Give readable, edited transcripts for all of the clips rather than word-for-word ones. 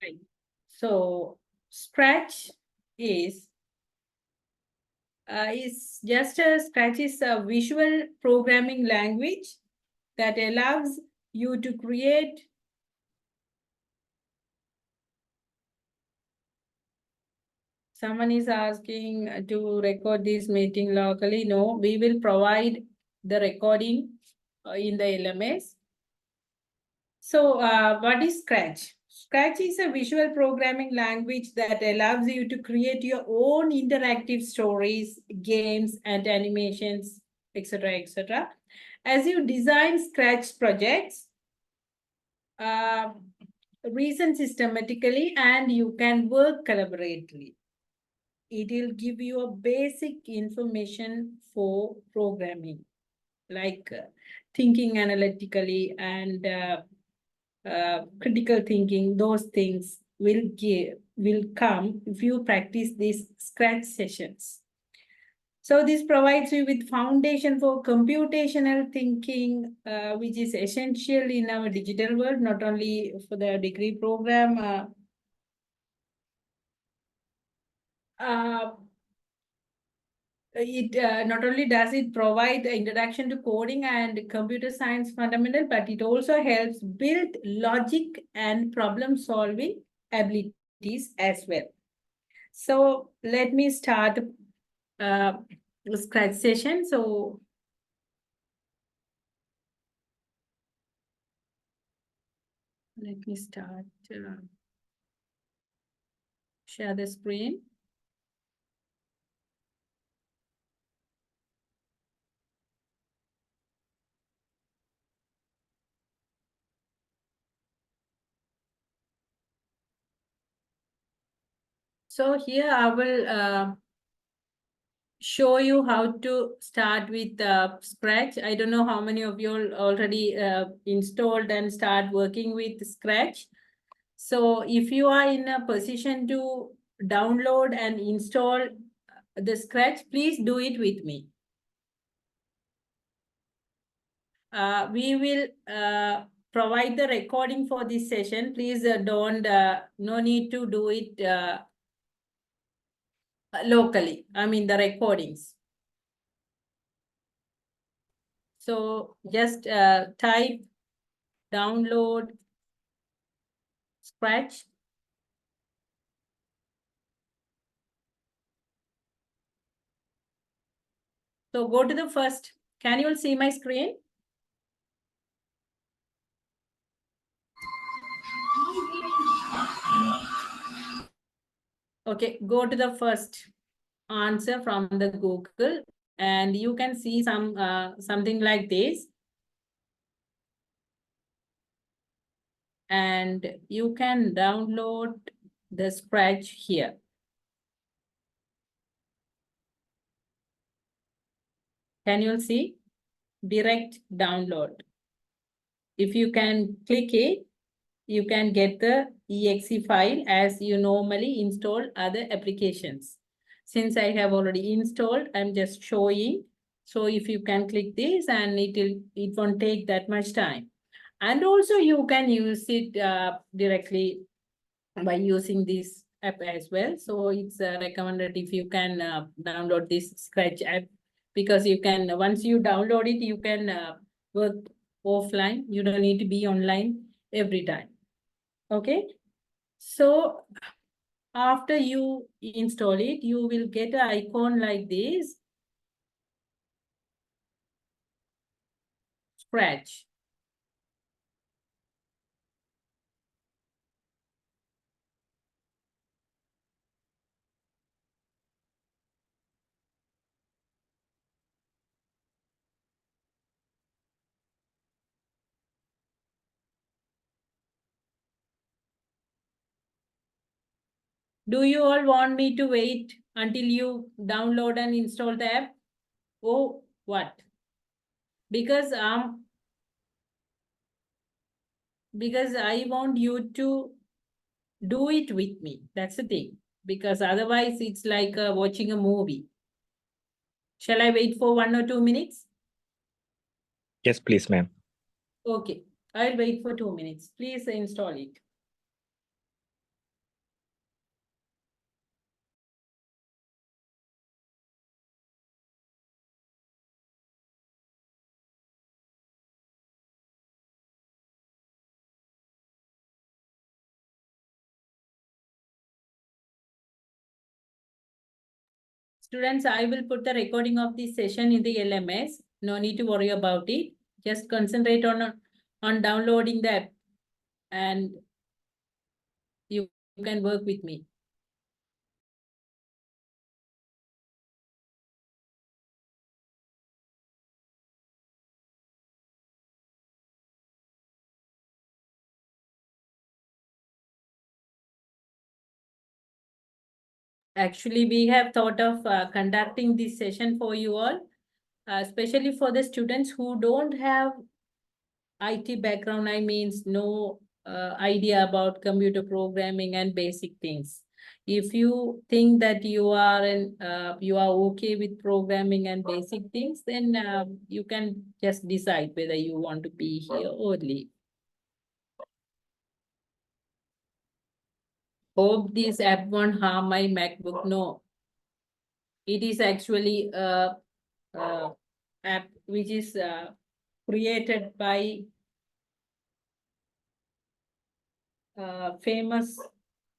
Right. So Scratch is Scratch is a visual programming language that allows you to create. Someone is asking to record this meeting locally. No, we will provide the recording in the LMS. So what is Scratch? Scratch is a visual programming language that allows you to create your own interactive stories, games, and animations, etc., etc. As you design Scratch projects, uh, reason systematically, and you can work collaboratively. It will give you a basic information for programming, like thinking analytically and critical thinking. Those things will come if you practice these Scratch sessions. So this provides you with foundation for computational thinking, which is essential in our digital world, not only for the degree program. It not only does it provide the introduction to coding and computer science fundamental, but it also helps build logic and problem solving abilities as well. So let me start the Scratch session. So let me start, share the screen. So here I will show you how to start with Scratch. I don't know how many of you already installed and start working with Scratch. So if you are in a position to download and install the Scratch, please do it with me. We will provide the recording for this session. Please no need to do it locally. I mean the recordings. So just type download Scratch. So go to the first. Can you all see my screen? Okay, go to the first answer from the Google, and you can see something like this. And you can download the Scratch here. Can you see? Direct download. If you can click it, you can get the exe file as you normally install other applications. Since I have already installed, I'm just showing. So if you can click this, and it won't take that much time. And also you can use it directly by using this app as well. So it's recommended if you can download this Scratch app, because you can, once you download it, you can work offline. You don't need to be online every time. Okay. So after you install it, you will get an icon like this, Scratch. Do you all want me to wait until you download and install the app? Oh, what? Because I want you to do it with me. That's the thing. Because otherwise it's like watching a movie. Shall I wait for 1 or 2 minutes? Yes, please, ma'am. Okay. I'll wait for 2 minutes. Please install it. Students, I will put the recording of this session in the LMS. No need to worry about it. Just concentrate on downloading the app and you can work with me. Actually, we have thought of conducting this session for you all, especially for the students who don't have IT background. I means no idea about computer programming and basic things. If you think that you are okay with programming and basic things, then you can just decide whether you want to be here or leave. Hope this app won't harm my MacBook. No, it is actually a app which is created by a famous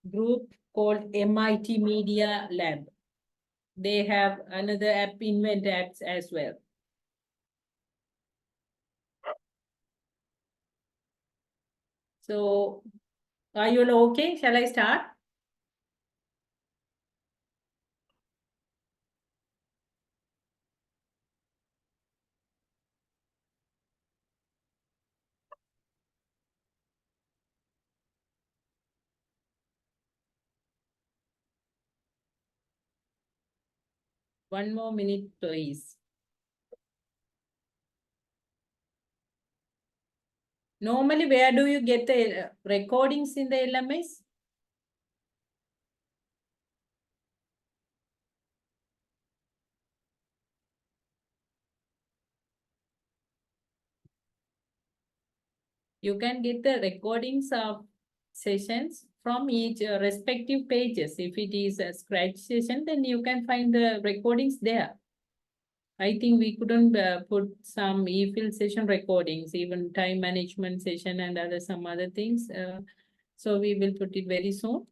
group called MIT Media Lab. They have another app, Invent Apps, as well. So, are you all okay? Shall I start? One more minute, please. Normally, where do you get the recordings in the LMS? You can get the recordings of sessions from each respective pages. If it is a Scratch session, then you can find the recordings there. I think we couldn't put some e-fill session recordings, even time management session and some other things. So we will put it very soon.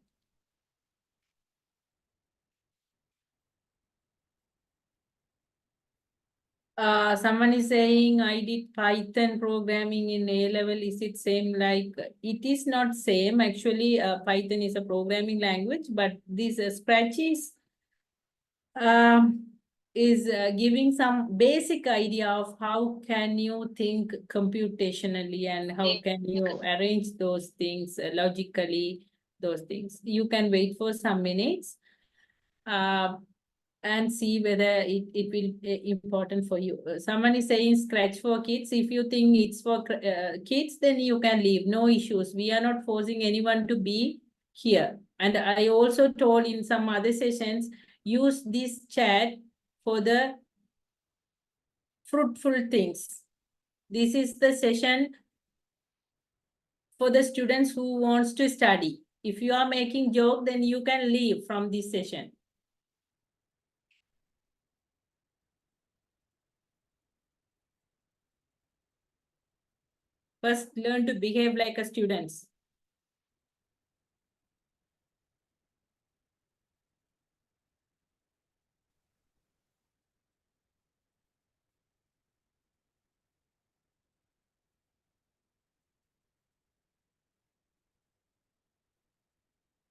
Someone is saying I did Python programming in A level. Is it same like? It is not same. Actually, Python is a programming language, but this Scratch um, is giving some basic idea of how can you think computationally and how can you arrange those things logically, those things. You can wait for some minutes. And see whether it will be important for you. Someone is saying Scratch for kids. If you think it's for kids, then you can leave. No issues. We are not forcing anyone to be here. And I also told in some other sessions, use this chat for the fruitful things. This is the session for the students who wants to study. If you are making joke, then you can leave from this session. First, learn to behave like a student.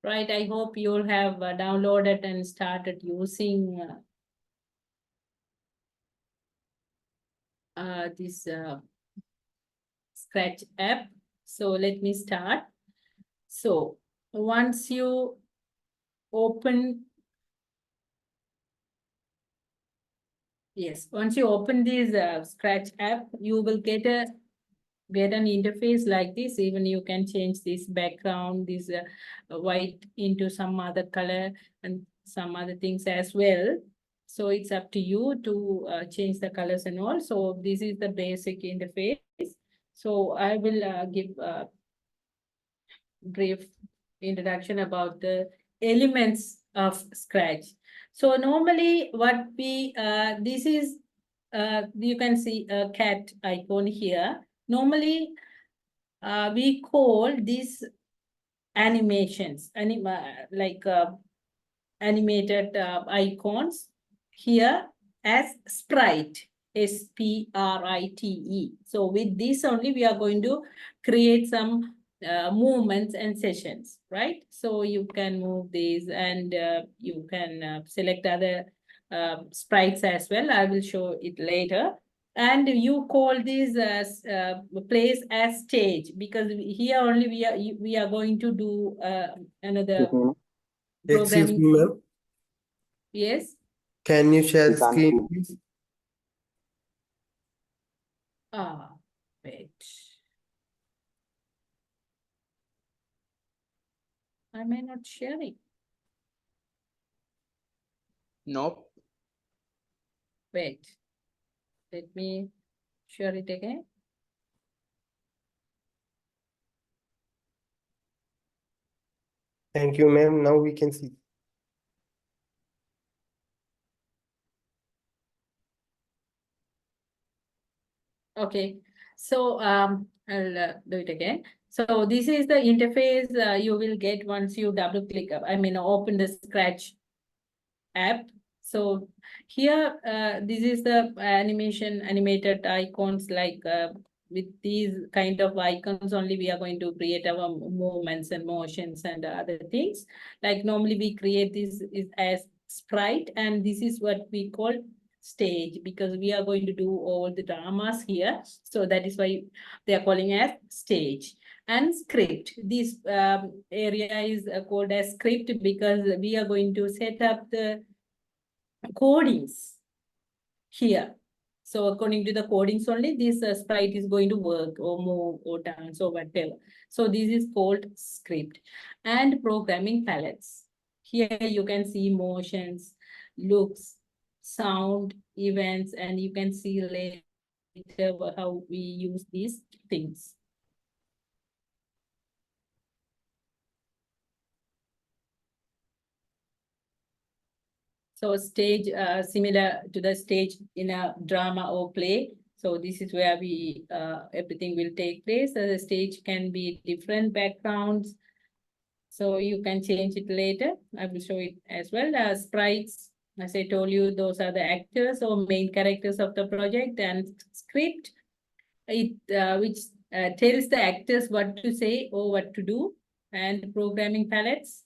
Right, I hope you'll have downloaded and started using this Scratch app. So let me start. So once you open, once you open this Scratch app, you will get an interface like this. Even you can change this background, this white into some other color and some other things as well. So it's up to you to change the colors and all. So this is the basic interface. So I will give a brief introduction about the elements of Scratch. So normally what this is, you can see a cat icon here. Normally we call these animations, like animated icons. here as sprite, SPRITE. So with this only we are going to create some movements and sessions, right? So you can move these and you can select other sprites as well. I will show it later. And you call this as place as stage, because here only we are going to do another Excuse programming. me, ma'am. Yes. Can you share the screen, please? Wait. I may not share it. Nope. Wait. Let me share it again. Thank you, ma'am. Now we can see. Okay. So I'll do it again. So this is the interface you will get once you double click up. I mean, open the Scratch app. So here, this is the animated icons, like with these kind of icons only we are going to create our movements and motions and other things. Like normally we create this is as sprite, and this is what we call stage, because we are going to do all the dramas here. So that is why they are calling as stage. And script, this area is called as script because we are going to set up the codings here. So according to the codings only, this sprite is going to work or move or dance or whatever. So this is called script. And programming palettes. Here you can see motions, looks, sound, events, and you can see later how we use these things. So stage, similar to the stage in a drama or play. So this is where we everything will take place. The stage can be different backgrounds. So you can change it later. I will show it as well. Sprites, as I told you, those are the actors or main characters of the project. And script, it which tells the actors what to say or what to do. And programming palettes.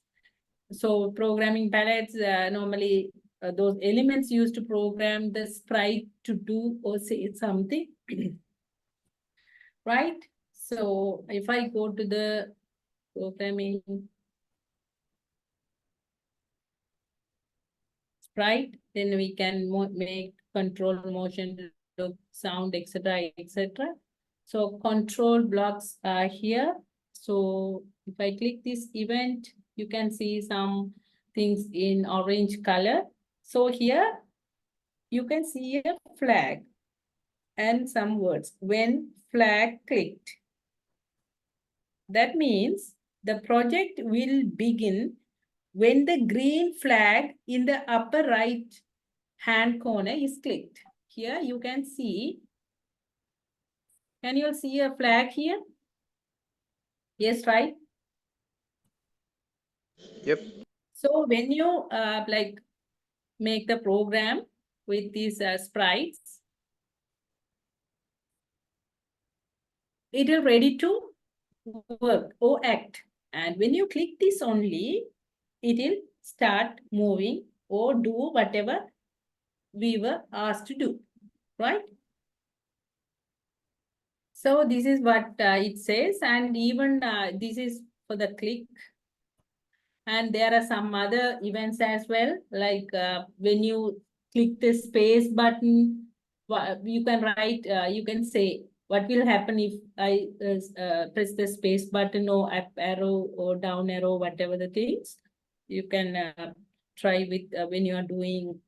So programming palettes, normally those elements used to program the sprite to do or say something, right? So if I go to the programming sprite, then we can make control, motion, look, sound, etc., etc. So control blocks are here. So if I click this event, you can see some things in orange color. So here you can see a flag and some words. When flag clicked, that means the project will begin when the green flag in the upper right hand corner is clicked. Here you can see, can you see a flag here? Yes, right? Yep. So when you like make the program with these sprites, it is ready to work or act. And when you click this only, it will start moving or do whatever we were asked to do, right? So this is what it says, and even this is for the click. And there are some other events as well, like when you click the space button, you can write, you can say, what will happen if I press the space button or up arrow or down arrow, whatever the things. You can try with when you are doing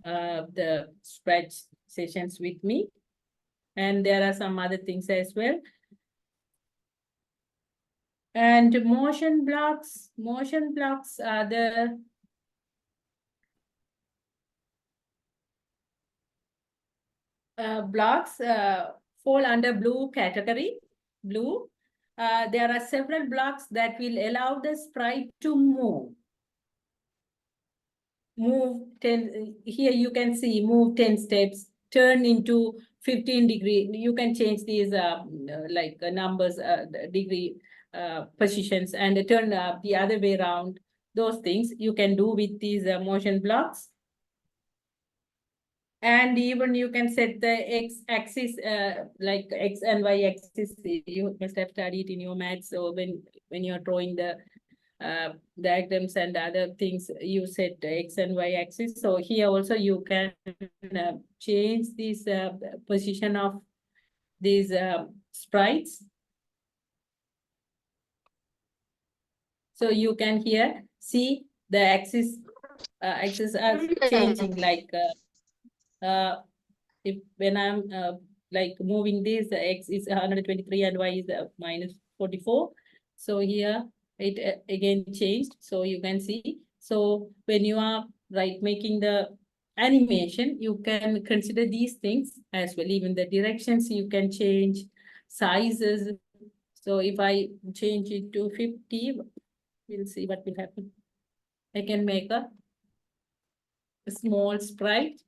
the scratch sessions with me. And there are some other things as well. And motion blocks are the blocks fall under blue category, blue. There are several blocks that will allow the sprite to move. move 10, here you can see move 10 steps, turn into 15 degree. You can change these like numbers, degree positions, and turn the other way around. Those things you can do with these motion blocks. And even you can set the x-axis, like x and y axis. You must have studied in your maths. So when you're drawing the diagrams and other things, you set x and y axis. So here also you can change this position of these sprites. So you can here see the axis are changing, like if when I'm like moving this, x is 123 and y is minus 44. So here it again changed. So you can see. So when you are making the animation, you can consider these things as well. Even the directions you can change, sizes. So if I change it to 50, we'll see what will happen. I can make a small sprite.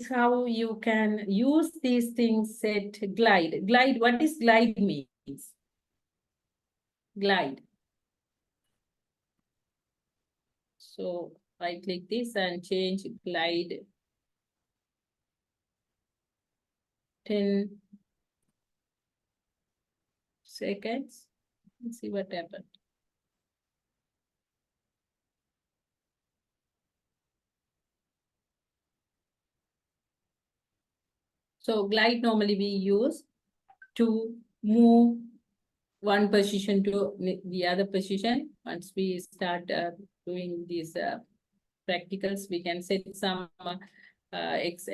How you can use these things. Set glide. Glide, what is glide means? Glide. So I click this and change glide 10 seconds. Let's see what happened. So glide normally we use to move one position to the other position. Once we start doing these practicals, we can set some x.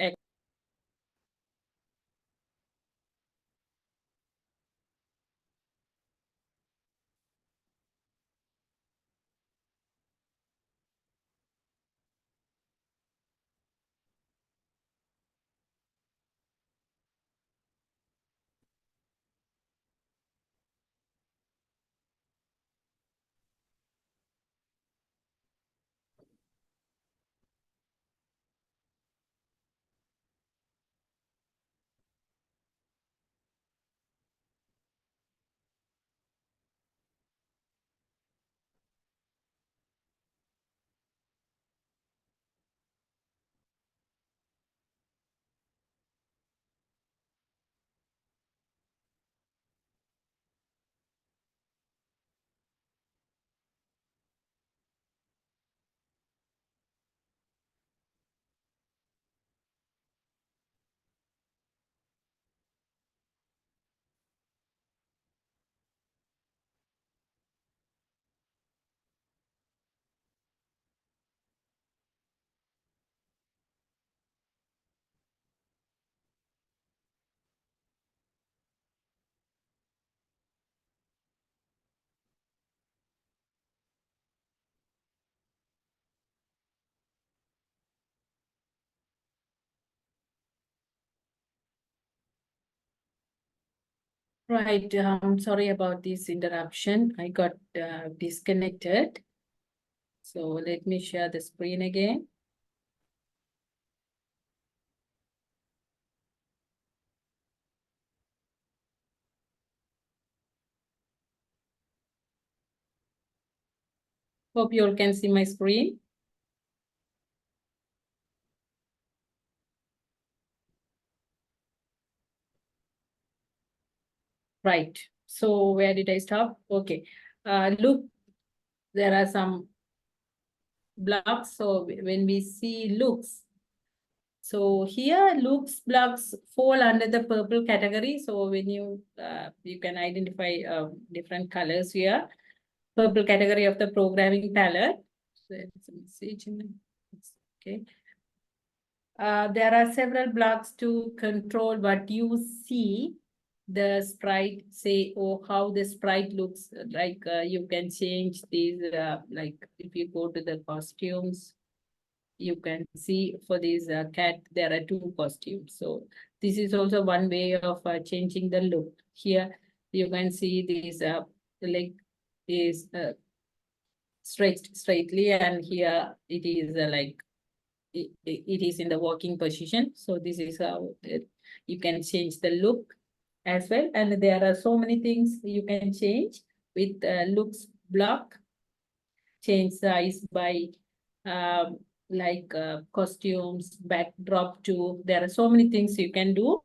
Right, sorry about this interruption. I got disconnected. So let me share the screen again. Hope you all can see my screen. Right. So where did I stop? Okay. Look, there are some blocks. So when we see looks, so here looks blocks fall under the purple category. So when you can identify different colors here. Purple category of the programming palette. So it's a message in okay. There are several blocks to control what you see the sprite say, or how the sprite looks like. You can change these, like if you go to the costumes, you can see for this cat, there are 2 costumes. So this is also one way of changing the look. Here you can see this leg is straightly, and here it is like it is in the working position. So this is how you can change the look as well. And there are so many things you can change with looks block. Change size by like costumes, backdrop too. There are so many things you can do.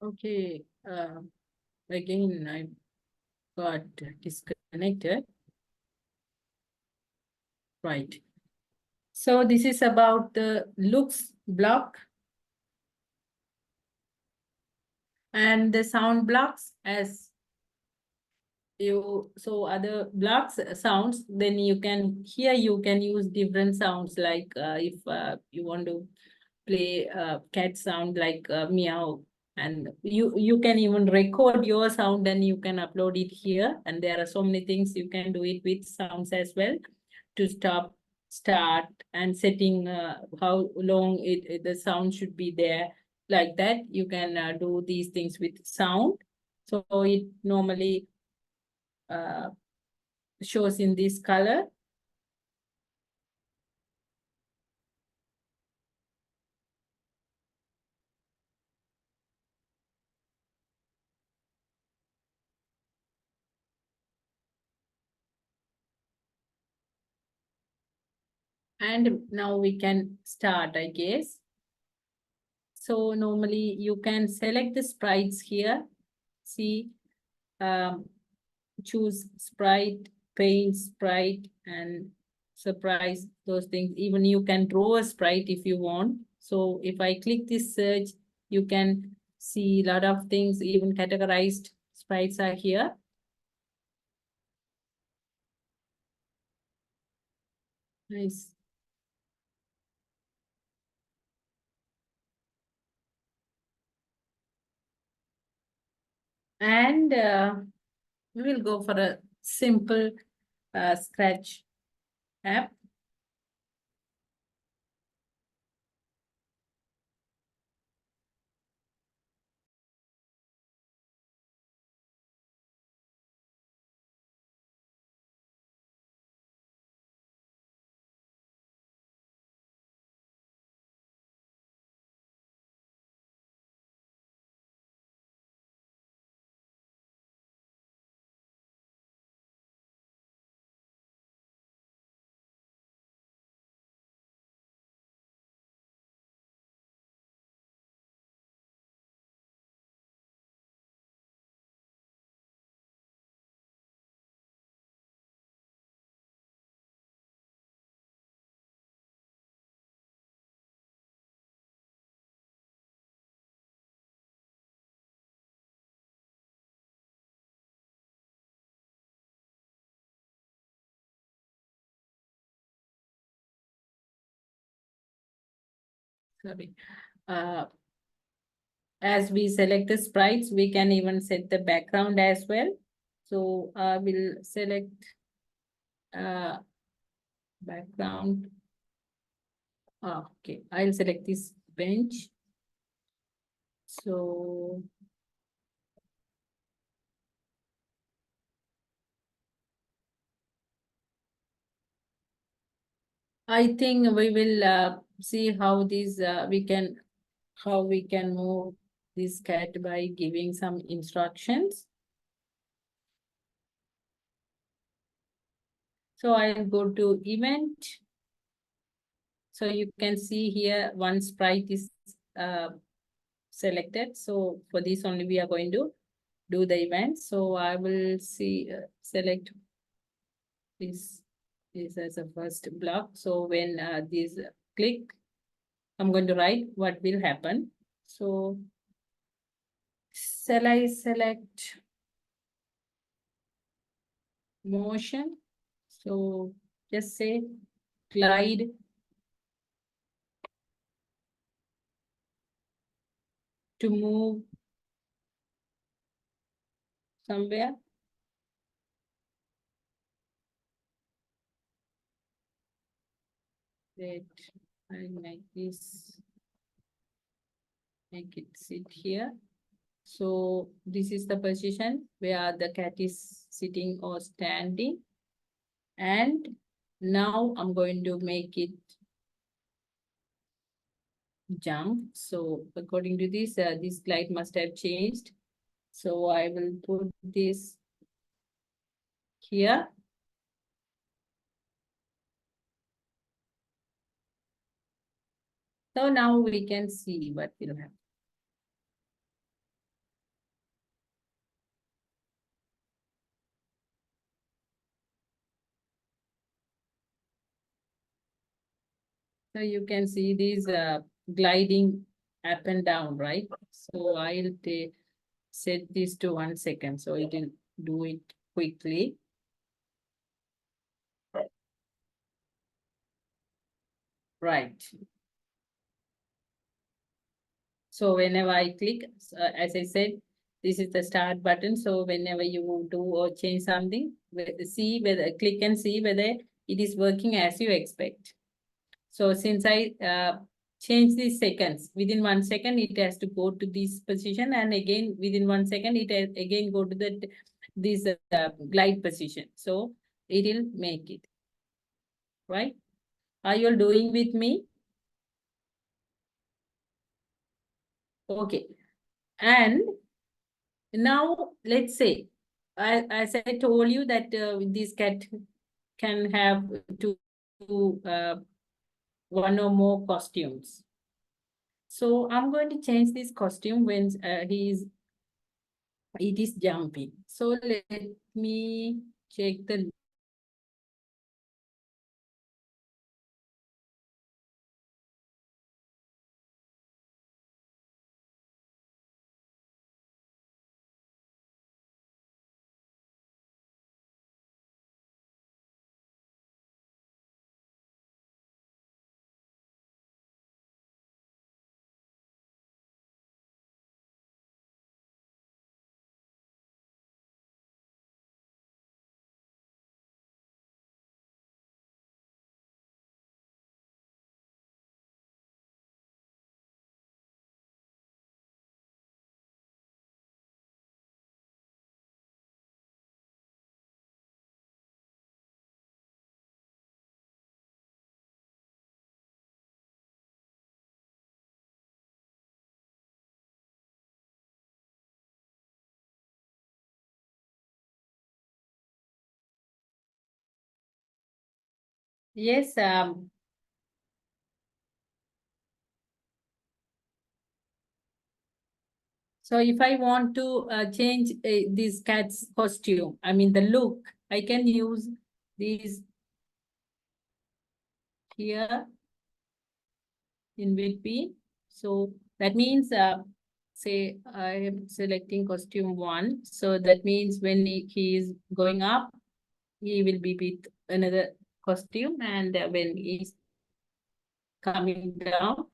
Okay, again, I got disconnected. Right. So this is about the looks block and the sound blocks. As you, so other blocks sounds, then you can, here you can use different sounds, like if you want to play cat sound like meow, and you can even record your sound and you can upload it here. And there are so many things you can do it with sounds as well, to stop, start, and setting how long the sound should be there. Like that, you can do these things with sound. So it normally shows in this color. And now we can start, I guess. So normally you can select the sprites here. See, choose sprite, paint sprite, and surprise, those things. Even you can draw a sprite if you want. So if I click this search, you can see a lot of things, even categorized sprites are here. Nice. And we will go for a simple Scratch app. Sorry. As we select the sprites, we can even set the background as well. So we'll select background. Okay, I'll select this bench. So I think we will see how these how we can move this cat by giving some instructions. So I'll go to event. So you can see here one sprite is selected. So for this only we are going to do the event. So I will see select This is as a first block. So when this click, I'm going to write what will happen. So shall I select motion? So just say glide to move somewhere. Wait, I'll make this, make it sit here. So this is the position where the cat is sitting or standing. And now I'm going to make it jump. So according to this, this glide must have changed. So I will put this here. So now we can see what will happen. So you can see these gliding up and down, right? So I'll set this to 1 second, so it will do it quickly. Right. So whenever I click, as I said, this is the start button. So whenever you do or change something, see whether click and see whether it is working as you expect. So since I change these seconds, within 1 second, it has to go to this position, and again within 1 second, it has again go to this glide position. So it will make it. Right? Are you all doing with me? Okay. And now let's say, as I told you that this cat can have one or more costumes. So I'm going to change this costume when it is jumping. So let me check the yes. So if I want to change this cat's costume, I mean the look, I can use these here in between. So that means, say I am selecting costume 1. So that means when he is going up, he will be with another costume, and when he's coming down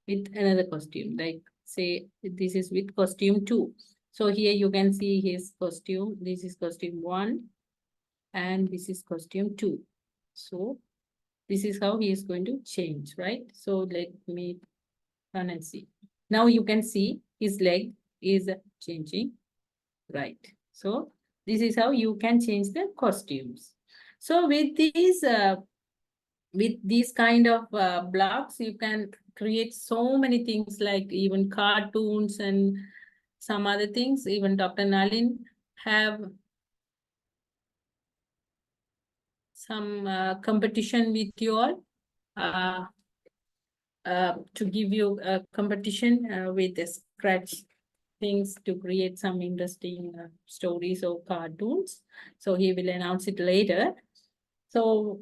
with another costume, like say this is with costume 2. So here you can see his costume. This is costume 1 and this is costume 2. So this is how he is going to change, right? So let me run and see. Now you can see his leg is changing, right? So this is how you can change the costumes. So with these kind of blocks, you can create so many things, like even cartoons and some other things. Even Dr. Nalin have some competition with you all to give you a competition with the scratch things to create some interesting stories or cartoons. So he will announce it later. So,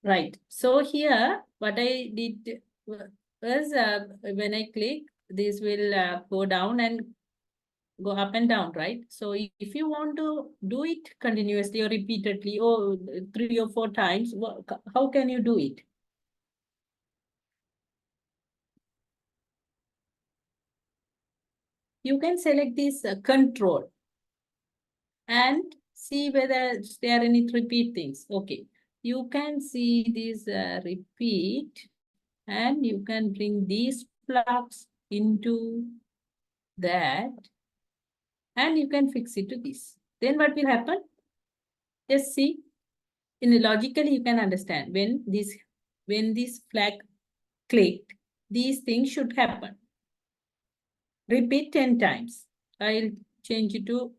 right. So here, what I did was when I click, this will go down and go up and down, right? So if you want to do it continuously or repeatedly or 3 or 4 times, how can you do it? You can select this control and see whether there are any repeat things. Okay, you can see this repeat and you can bring these plugs into that and you can fix it to this. Then what will happen? Just see, logically you can understand when this flag clicked, these things should happen. Repeat 10 times. I'll change it to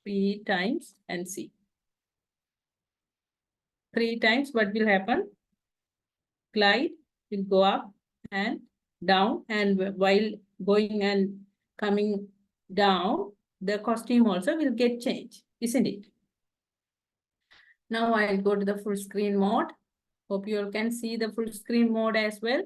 3 times and see. 3 times, what will happen? Glide will go up and down, and while going and coming down, the costume also will get changed, isn't it? Now I'll go to the full screen mode. Hope you all can see the full screen mode as well.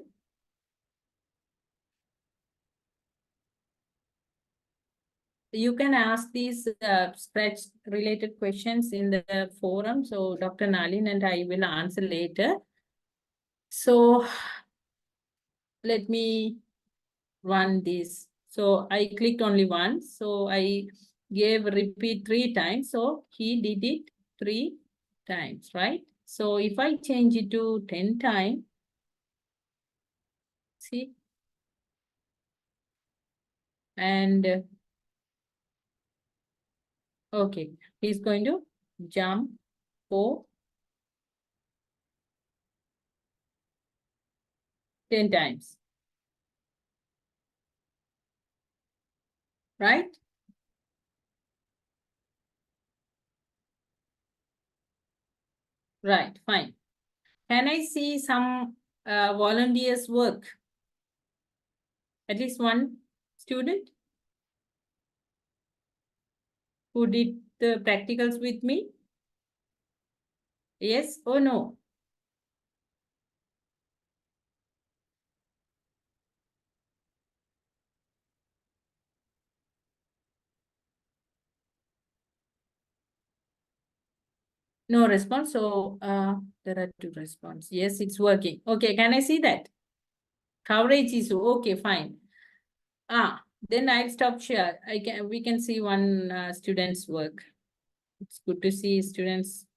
You can ask these stretch related questions in the forum. So Dr. Nalin and I will answer later. So let me run this. So I clicked only once. So I gave repeat 3 times. So he did it 3 times, right? So if I change it to 10 times, see, and okay, he's going to jump for 10 times. Right? Right, fine. Can I see some volunteers work? At least one student who did the practicals with me? Yes or no? No response. So there are 2 responses. Yes, it's working. Okay, can I see that? Coverage is okay, fine. Then I'll stop share. We can see one student's work. It's good to see students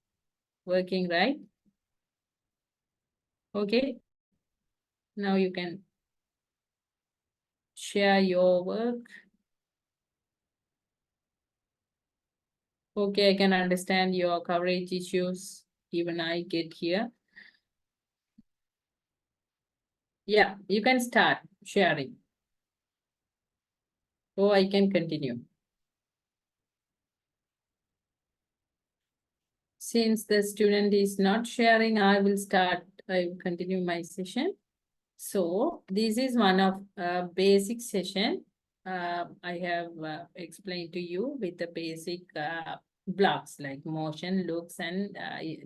working, right? Okay. Now you can share your work. Okay, I can understand your coverage issues. Even I get here. Yeah, you can start sharing. So I can continue. Since the student is not sharing, I will continue my session. So this is one of basic session. I have explained to you with the basic blocks like motion, looks, and I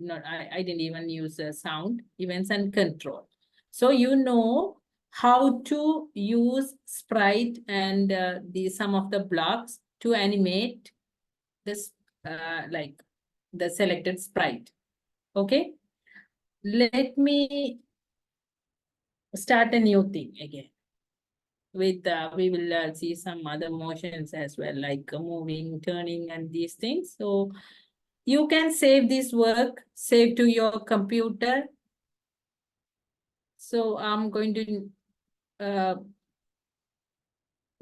didn't even use sound, events, and control. So you know how to use sprite and some of the blocks to animate this like the selected sprite. Okay, let me start a new thing again. With we will see some other motions as well, like moving, turning, and these things. So you can save this work, save to your computer. So I'm going to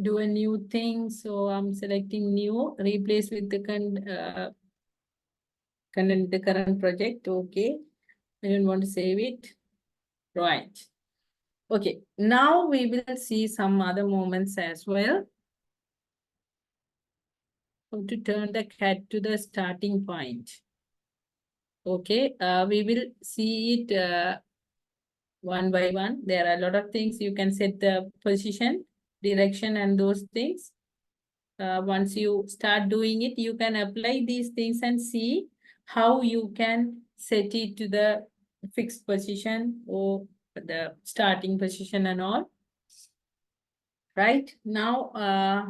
do a new thing. So I'm selecting new, replace with the the current project. Okay, I don't want to save it. Right. Okay, now we will see some other moments as well. How to turn the cat to the starting point. Okay, we will see it one by one. There are a lot of things. You can set the position, direction, and those things. Once you start doing it, you can apply these things and see how you can set it to the fixed position or the starting position and all. Right now,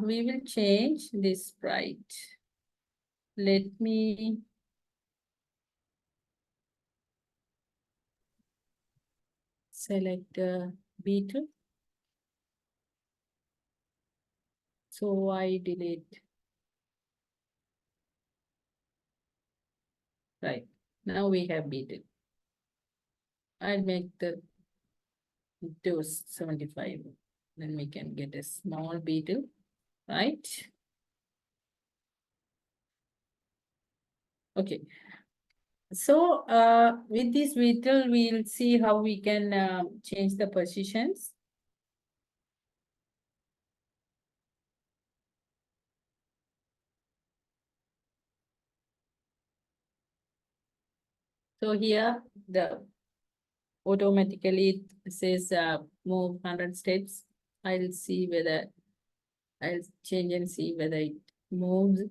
we will change this sprite. Let me select beetle. So I delete. Right. Now we have beetle. I'll make the dose 75. Then we can get a small beetle, right? Okay. So with this beetle, we'll see how we can change the positions. So here the automatically it says move 100 steps. I'll see whether I'll change and see whether it moves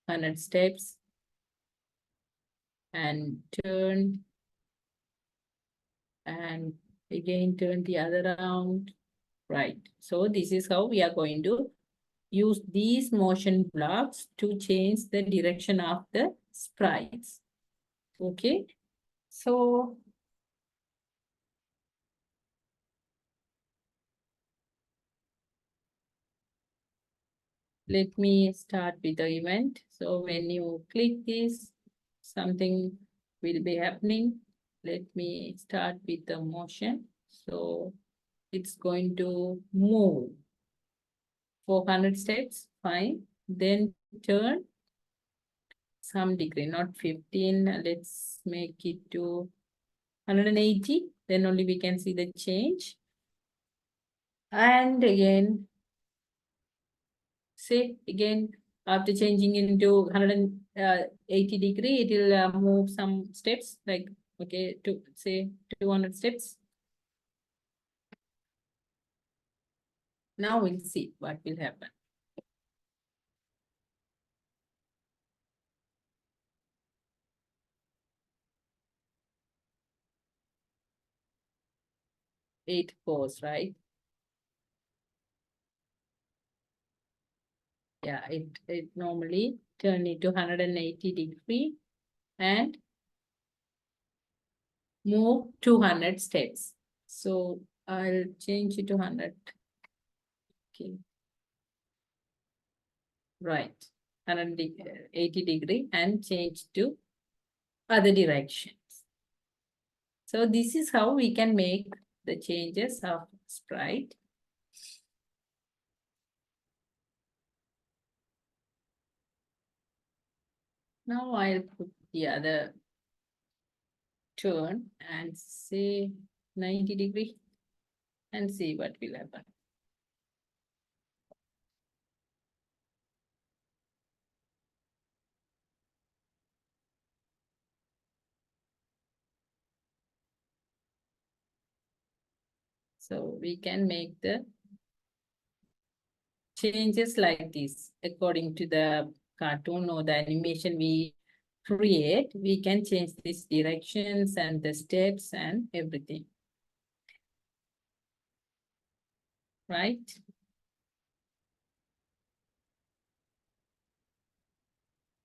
100 steps and turn and again turn the other round. Right. So this is how we are going to use these motion blocks to change the direction of the sprites. Okay. So let me start with the event. So when you click this, something will be happening. Let me start with the motion. So it's going to move 400 steps, fine. Then turn some degree, not 15. Let's make it to 180. Then only we can see the change. And again, say again, after changing into 180 degree, it will move some steps, like, okay, to say 200 steps. Now we'll see what will happen. It goes, right? Yeah, it normally turn into 180 degree and move 200 steps. So I'll change it to 100. Okay. Right. 180 degree and change to other directions. So this is how we can make the changes of sprite. Now I'll put the other turn and say 90 degree and see what will happen. So we can make the changes like this according to the cartoon or the animation we create. We can change these directions and the steps and everything. Right?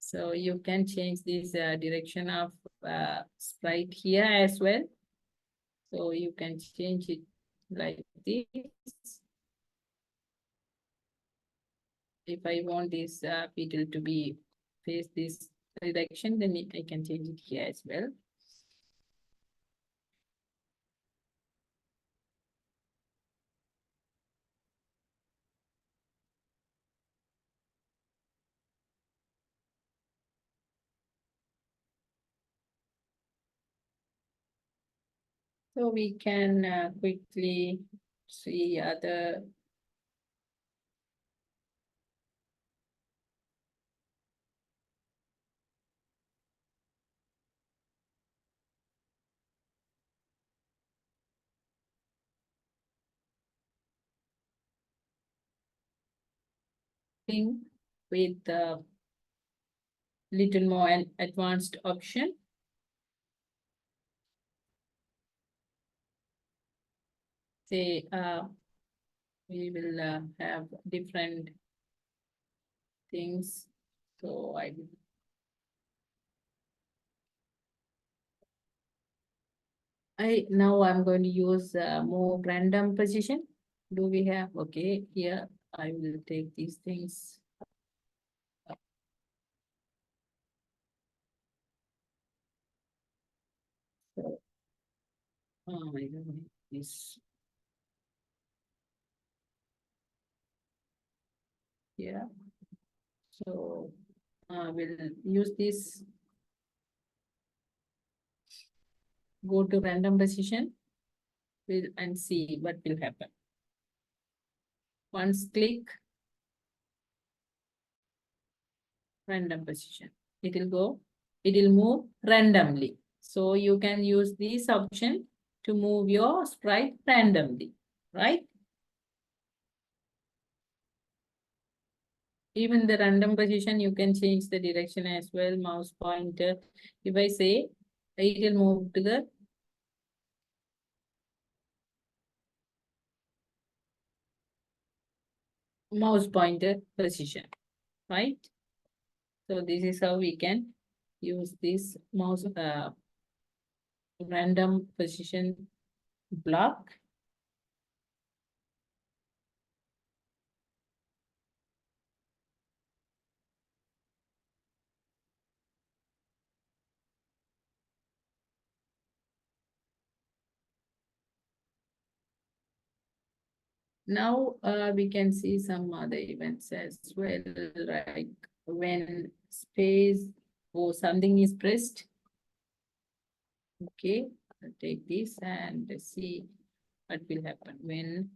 So you can change this direction of sprite here as well. So you can change it like this. If I want this beetle to be face this direction, then I can change it here as well. So we can quickly see other thing with the little more an advanced option. Say, we will have different things. So now I'm going to use more random position. Do we have? Okay, here I will take these things. So, I don't know this. Yeah. So we'll use this. Go to random position. And see what will happen. Once click random position, it will move randomly. So you can use this option to move your sprite randomly, right? Even the random position, you can change the direction as well, mouse pointer. If I say, it will move to the mouse pointer position, right? So this is how we can use this mouse random position block. Now we can see some other events as well, like when space or something is pressed. Okay, I'll take this and see what will happen when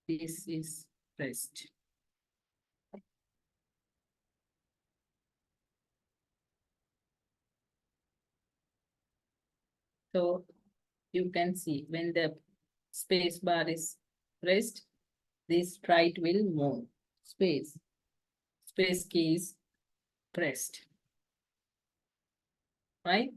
this is pressed. So you can see when the space bar is pressed, this sprite will move. Space key is pressed, right?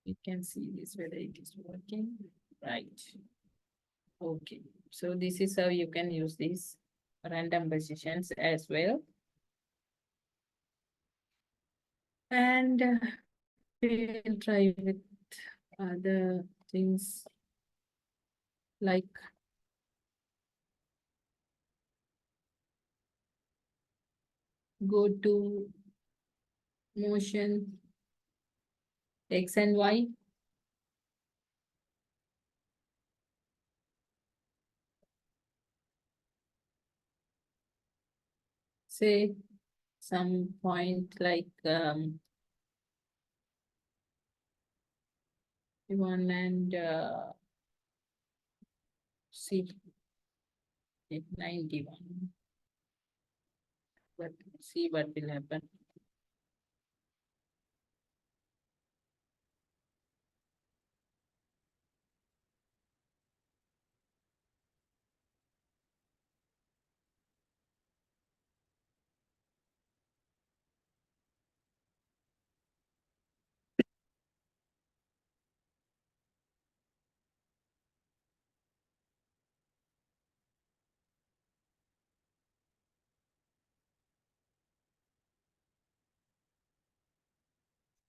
We can see this whether it is working, right? Okay, so this is how you can use these random positions as well. And we'll try with other things like go to motion X and Y. Say some point like 1 and see 91. But see what will happen.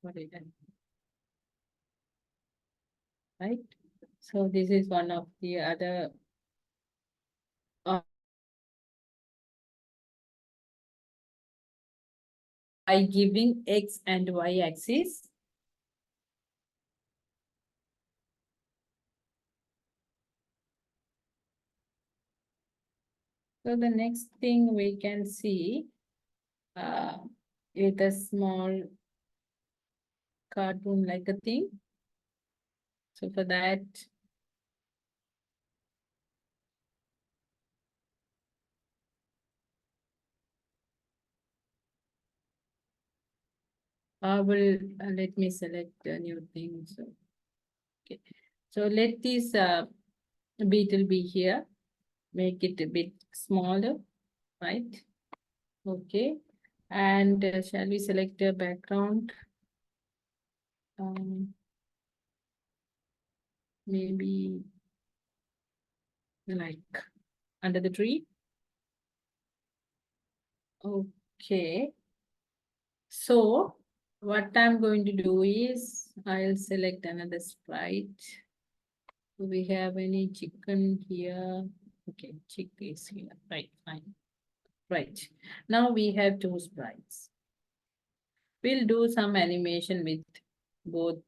What is that? Right? So this is one of the other by giving X and Y axis. So the next thing we can see with a small cartoon like a thing. So for that, I will let me select a new thing. So, okay. So let this beetle be here. Make it a bit smaller, right? Okay. And shall we select a background? Maybe like under the tree. Okay. So what I'm going to do is I'll select another sprite. Do we have any chicken here? Okay, chick is here. Right, fine. Right. Now we have two sprites. We'll do some animation with both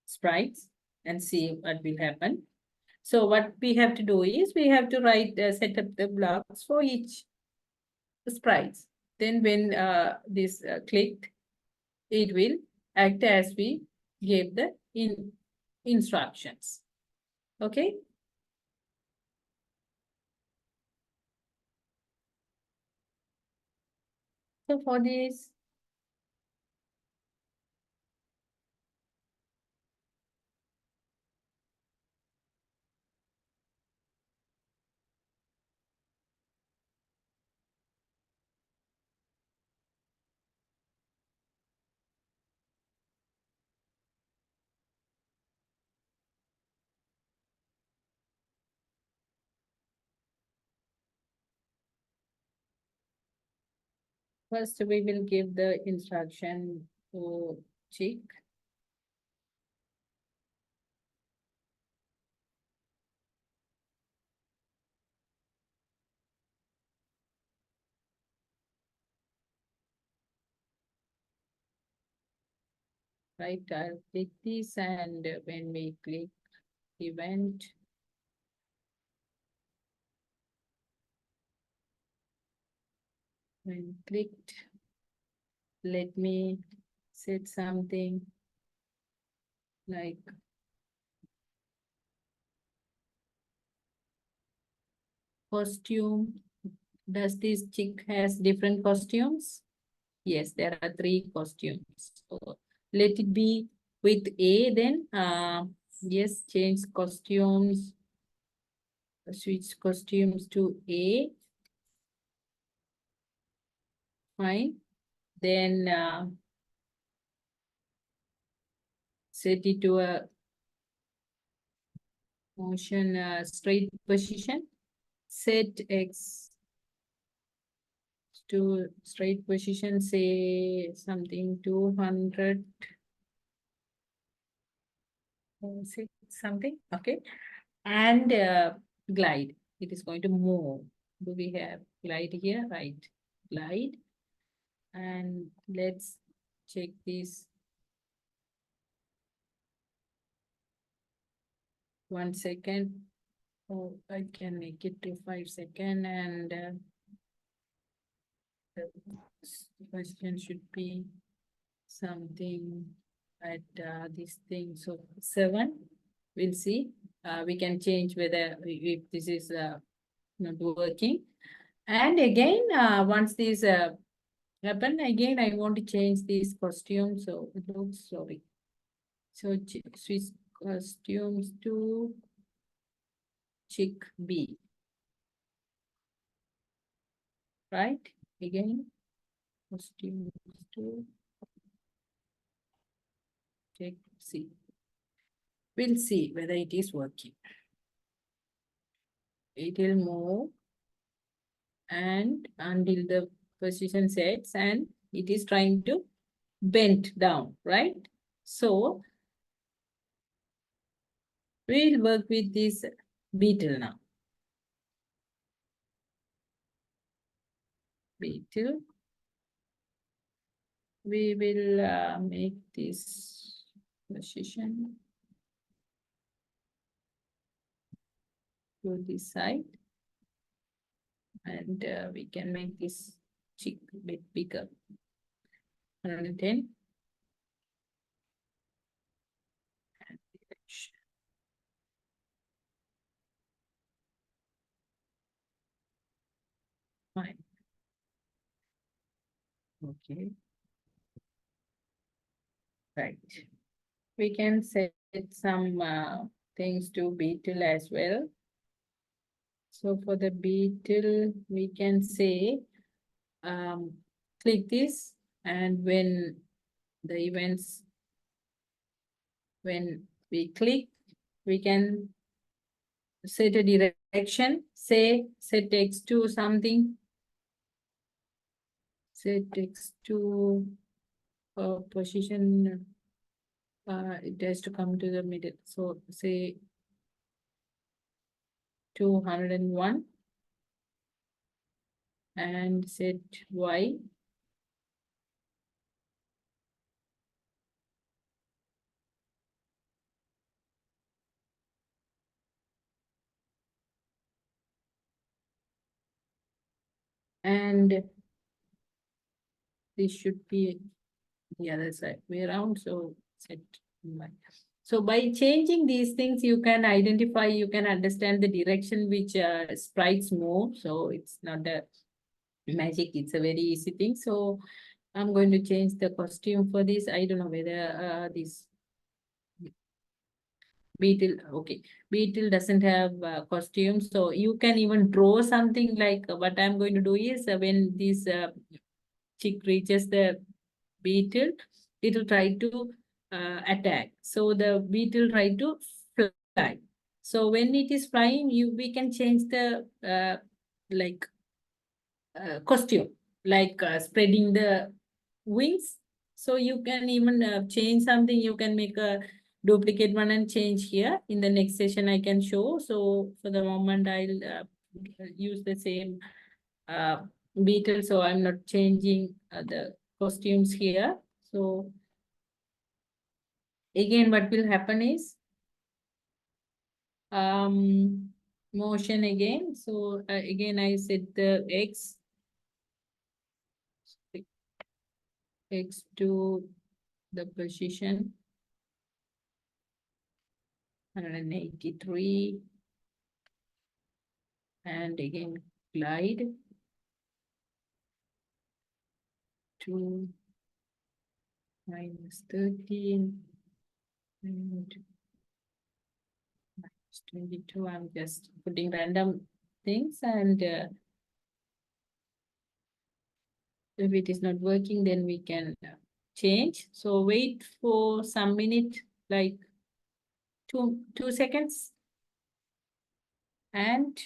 sprites and see what will happen. So what we have to do is we have to set up the blocks for each sprites. Then when this clicked, it will act as we gave the instructions. Okay. So for this, first we will give the instruction to chick. Right, I'll click this, and when we click event, when clicked, let me set something like costume. Does this chick has different costumes? Yes, there are 3 costumes. So let it be with A then. Yes, change costumes. Switch costumes to A. Fine. Then set it to a motion straight position. Set X to straight position, say something 200. Say something, okay. And glide. It is going to move. Do we have glide here? Right. Glide. And let's check this. 1 second. Oh, I can make it to 5 seconds, and the question should be something at this thing. So 7, we'll see. We can change whether if this is not working. And again, once this happen, again, I want to change this costume. So it looks sorry. So switch costumes to chick B. Right? Again, costumes to chick C. We'll see whether it is working. It will move and until the position sets, and it is trying to bend down, right? So we'll work with this beetle now. Beetle. We will make this position to this side, and we can make this chick a bit bigger. 110. And direction. Fine. Okay. Right. We can set some things to beetle as well. So for the beetle, we can say, click this, and when the events, when we click, we can set a direction, say set X to something, set X to position, it has to come to the middle. So say 201 and set Y. And this should be the other side way around. So set Y. So by changing these things, you can identify, you can understand the direction which sprites move. So it's not a magic, it's a very easy thing. So I'm going to change the costume for this. I don't know whether this beetle, okay, beetle doesn't have costume, so you can even draw something. Like what I'm going to do is, when this chick reaches the beetle, it will try to attack. So the beetle try to fly. So when it is flying, we can change the like costume, like spreading the wings. So you can even change something. You can make a duplicate one and change here. In the next session, I can show. So for the moment, I'll use the same uh, beetle. So I'm not changing the costumes here. So again, what will happen is motion again. So again, I set the X to the position 183, and again glide to -13 and -22. I'm just putting random things, and if it is not working, then we can change. So wait for some minute, like two seconds, and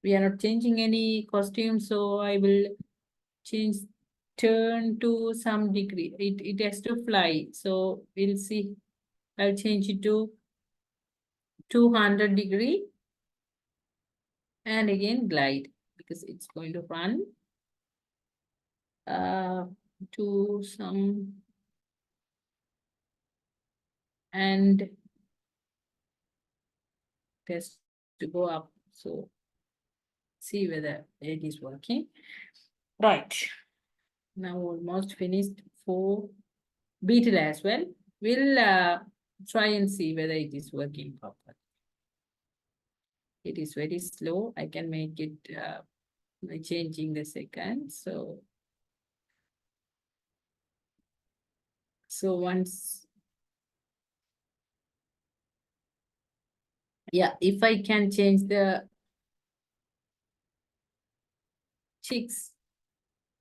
we are not changing any costume. So I will change, turn to some degree. It has to fly. So we'll see. I'll change it to 200-degree and again glide, because it's going to run to some, and test to go up. So see whether it is working. Right. Now almost finished for beetle as well. We'll try and see whether it is working properly. It is very slow. I can make it by changing the second. So once, yeah, if I can change the chicks,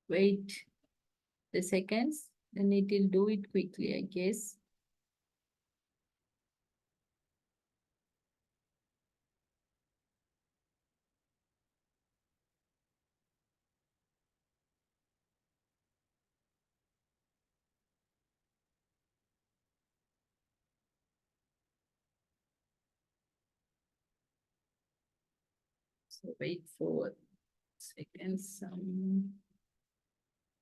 wait the seconds, then it will do it quickly, I guess. So wait for seconds,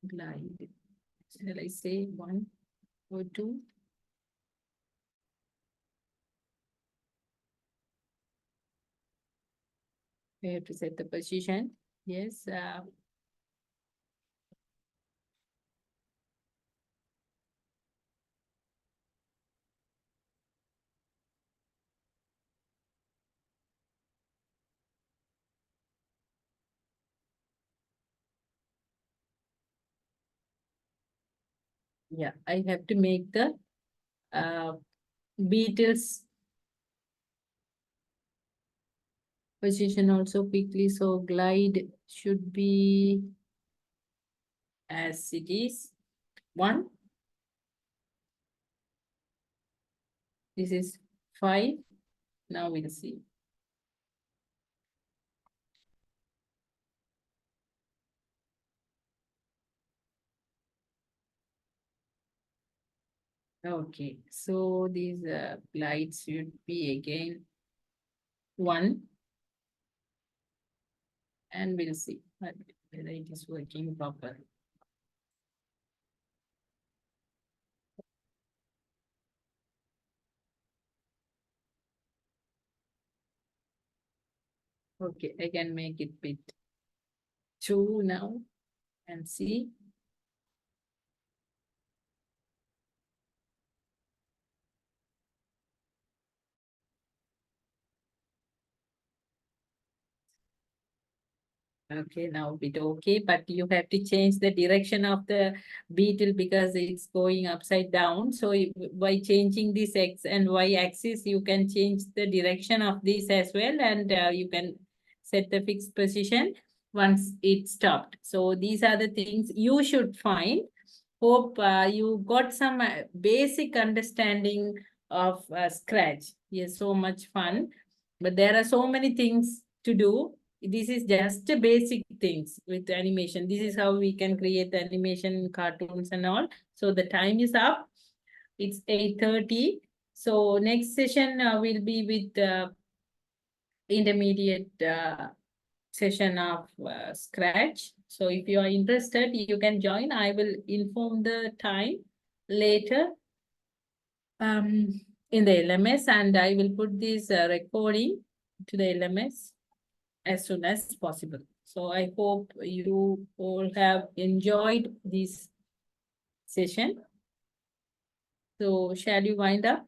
glide. Shall I say 1 or 2? We have to set the position. Yes. Yeah, I have to make the Beatles position also quickly. So glide should be as it is 1. This is 5. Now we'll see. Okay, so these glides should be again 1. And we'll see whether it is working properly. Okay, I can make it bit 2 now and see. Okay, now bit okay, but you have to change the direction of the beetle because it's going upside down. So by changing this X and Y axis, you can change the direction of this as well, and you can set the fixed position once it stopped. So these are the things you should find. Hope you got some basic understanding of Scratch. Yes, so much fun, but there are so many things to do. This is just the basic things with animation. This is how we can create the animation, cartoons and all. So the time is up. It's 8:30. So next session will be with intermediate session of Scratch. So if you are interested, you can join. I will inform the time later in the LMS, and I will put this recording to the LMS as soon as possible. So I hope you all have enjoyed this session. So shall you wind up?